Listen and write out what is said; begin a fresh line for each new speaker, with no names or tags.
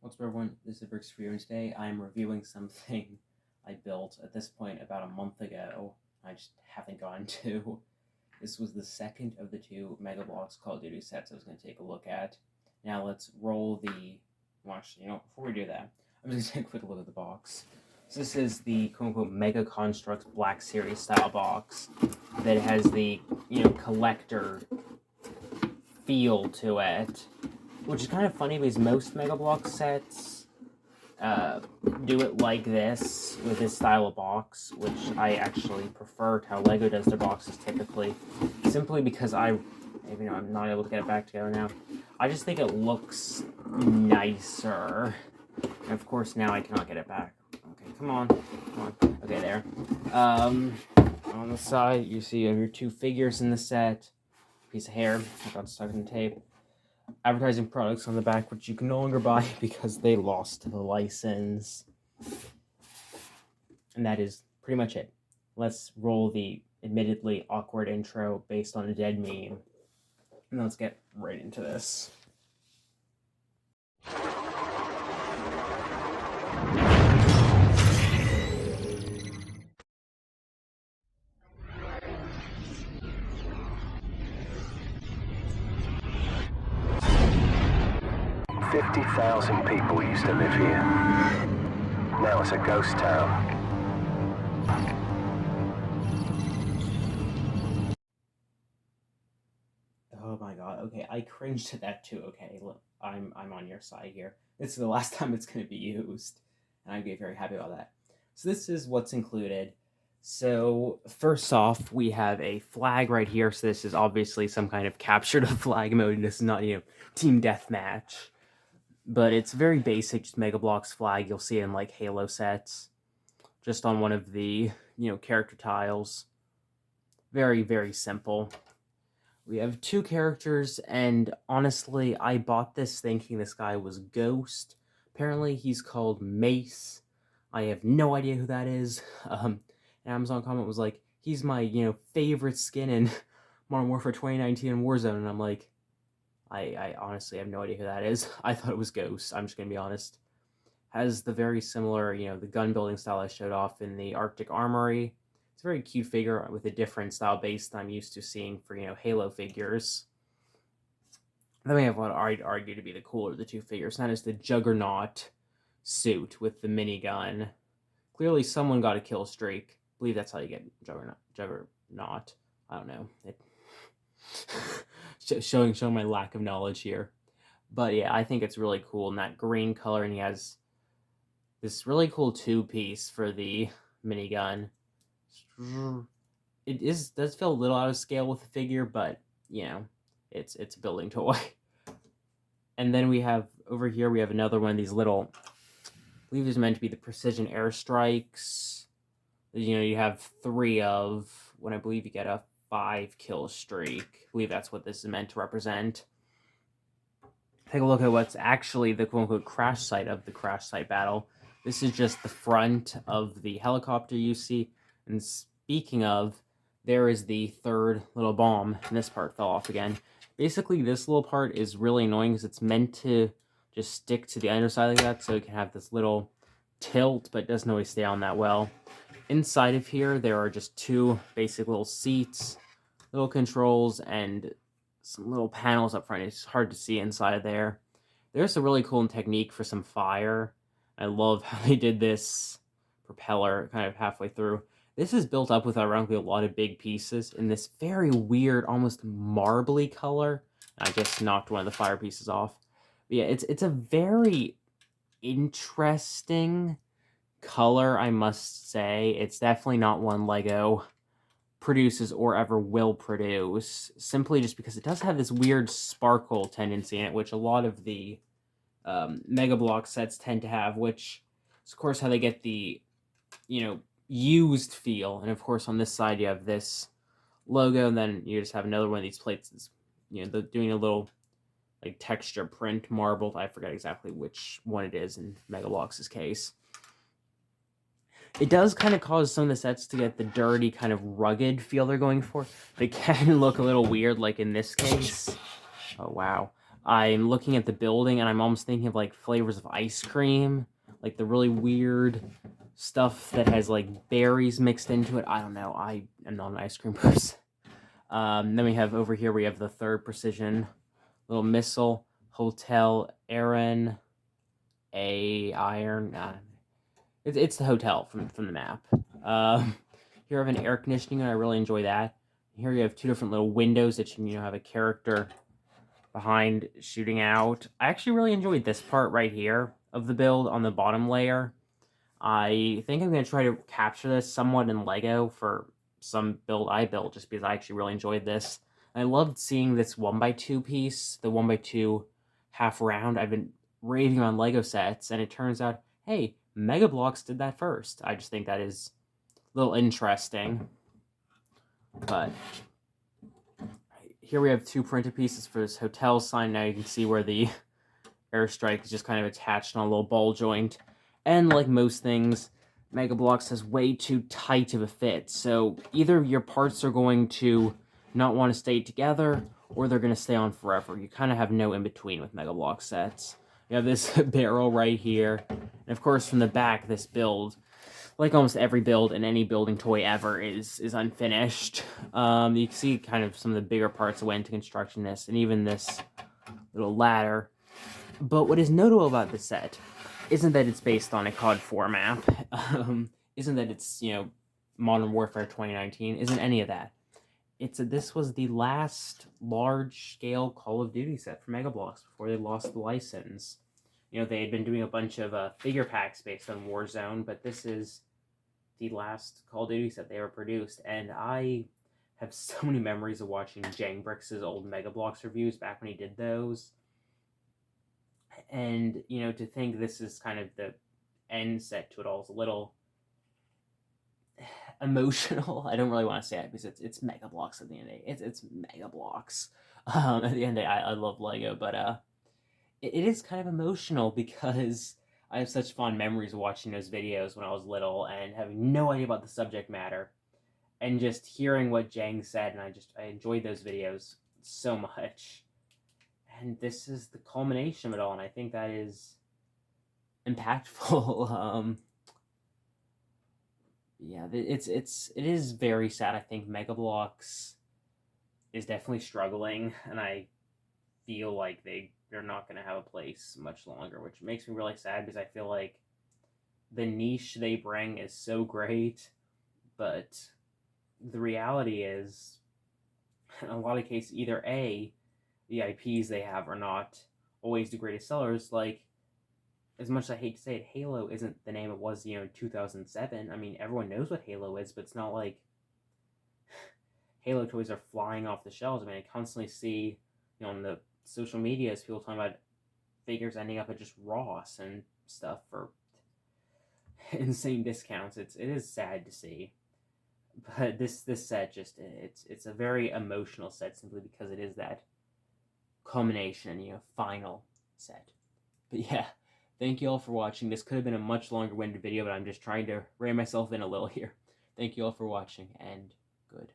What's up, everyone? This is Bloks for you, and today I'm reviewing something I built at this point about a month ago. I just haven't gotten to. This was the second of the two Mega Bloks Call of Duty sets I was going to take a look at. Now let's roll the... Well, actually, before we do that, I'm just going to take a quick look at the box. So this is the quote-unquote Mega Construx Black Series style box that has the, collector feel to it. Which is kind of funny because most Mega Bloks sets do it like this, with this style of box, which I actually prefer to how LEGO does their boxes typically, simply because I'm not able to get it back together now. I just think it looks nicer. And of course now I cannot get it back. Okay, come on. Okay, there. On the side, you see your two figures in the set, piece of hair, I got stuck in the tape. Advertising products on the back, which you can no longer buy because they lost the license. And that is pretty much it. Let's roll the admittedly awkward intro based on a dead meme. And let's get right into this.
$50,000 people used to live here. Now it's a ghost town.
Oh my god, okay, I cringed at that too, okay, look, I'm on your side here. This is the last time it's going to be used, and I'd be very happy about that. So this is what's included. So first off, we have a flag right here, so this is obviously some kind of capture the flag mode. This is not, team deathmatch. But it's very basic, just Mega Bloks flag. You'll see it in like Halo sets, just on one of the, character tiles. Very, very simple. We have two characters, and honestly, I bought this thinking this guy was Ghost. Apparently, he's called Mace. I have no idea who that is. An Amazon comment was like, he's my, favorite skin in Modern Warfare 2019 and Warzone, and I'm like, I honestly have no idea who that is. I thought it was Ghost, I'm just gonna be honest. Has the very similar, the gun building style I showed off in the Arctic Armory. It's a very cute figure with a different style base than I'm used to seeing for, Halo figures. Then we have what I'd argue to be the cooler of the two figures, and that is the Juggernaut suit with the minigun. Clearly someone got a kill streak. I believe that's how you get Juggernaut. I don't know. Showing my lack of knowledge here. But yeah, I think it's really cool in that green color, and he has this really cool two-piece for the minigun. It does feel a little out of scale with the figure, but it's a building toy. And then we have over here we have another one of these little, I believe these are meant to be the precision airstrikes. You have 3 of, when I believe you get a 5 kill streak. I believe that's what this is meant to represent. Take a look at what's actually the quote-unquote crash site of the crash site battle. This is just the front of the helicopter you see. And speaking of, there is the third little bomb, and this part fell off again. Basically, this little part is really annoying because it's meant to just stick to the underside like that, so it can have this little tilt, but it doesn't always stay on that well. Inside of here, there are just 2 basic little seats, little controls, and some little panels up front. It's hard to see inside of there. There's a really cool technique for some fire. I love how they did this propeller kind of halfway through. This is built up with ironically a lot of big pieces in this very weird, almost marbly color. I just knocked one of the fire pieces off. But yeah, it's a very interesting color, I must say. It's definitely not one LEGO produces or ever will produce, simply just because it does have this weird sparkle tendency in it, which a lot of the Mega Bloks sets tend to have, which is of course how they get the used feel. And of course on this side you have this logo, and then you just have another one of these plates doing a little like texture print marbled. I forget exactly which one it is in Mega Bloks' case. It does kind of cause some of the sets to get the dirty, kind of rugged feel they're going for. They can look a little weird, like in this case. Oh, wow. I'm looking at the building and I'm almost thinking of like flavors of ice cream, like the really weird stuff that has like berries mixed into it. I don't know. I am not an ice cream person. Then we have over here, we have the third precision little missile, Hotel Aaron, A Iron. It's the hotel from the map. Here I have an air conditioning, and I really enjoy that. Here you have two different little windows that you have a character behind shooting out. I actually really enjoyed this part right here of the build on the bottom layer. I think I'm going to try to capture this somewhat in Lego for some build I built, just because I actually really enjoyed this. I loved seeing this 1x2 piece, the 1x2 half round. I've been raving on Lego sets, and it turns out, hey, Mega Bloks did that first. I just think that is a little interesting. But here we have two printed pieces for this hotel sign. Now you can see where the airstrike is just kind of attached on a little ball joint. And like most things, Mega Bloks has way too tight of a fit. So either your parts are going to not want to stay together, or they're going to stay on forever. You kind of have no in-between with Mega Bloks sets. You have this barrel right here. And of course, from the back, this build, like almost every build in any building toy ever, is unfinished. You can see kind of some of the bigger parts that went into construction this, and even this little ladder. But what is notable about this set isn't that it's based on a COD 4 map, isn't that it's, Modern Warfare 2019, isn't any of that. It's that this was the last large-scale Call of Duty set for Mega Bloks before they lost the license. They had been doing a bunch of figure packs based on Warzone, but this is the last Call of Duty set they ever produced, and I have so many memories of watching Jangbricks' old Mega Bloks reviews back when he did those. And, to think this is kind of the end set to it all is a little emotional. I don't really want to say it because it's Mega Bloks at the end of the day. It's Mega Bloks. At the end of the day, I love Lego, but it is kind of emotional because I have such fond memories of watching those videos when I was little and having no idea about the subject matter, and just hearing what Jang said, and I enjoyed those videos so much. And this is the culmination of it all, and I think that is impactful. Yeah, it is very sad. I think Mega Bloks is definitely struggling, and I feel like they're not going to have a place much longer, which makes me really sad because I feel like the niche they bring is so great, but the reality is, in a lot of cases, either A, the IPs they have are not always the greatest sellers. Like, as much as I hate to say it, Halo isn't the name it was, in 2007. I mean, everyone knows what Halo is, but it's not like Halo toys are flying off the shelves. I mean, I constantly see, on the social medias, people talking about figures ending up at just Ross and stuff for insane discounts. It is sad to see. But this set just, it's a very emotional set simply because it is that culmination, final set. But yeah, thank you all for watching. This could have been a much longer winded video, but I'm just trying to rein myself in a little here. Thank you all for watching, and good.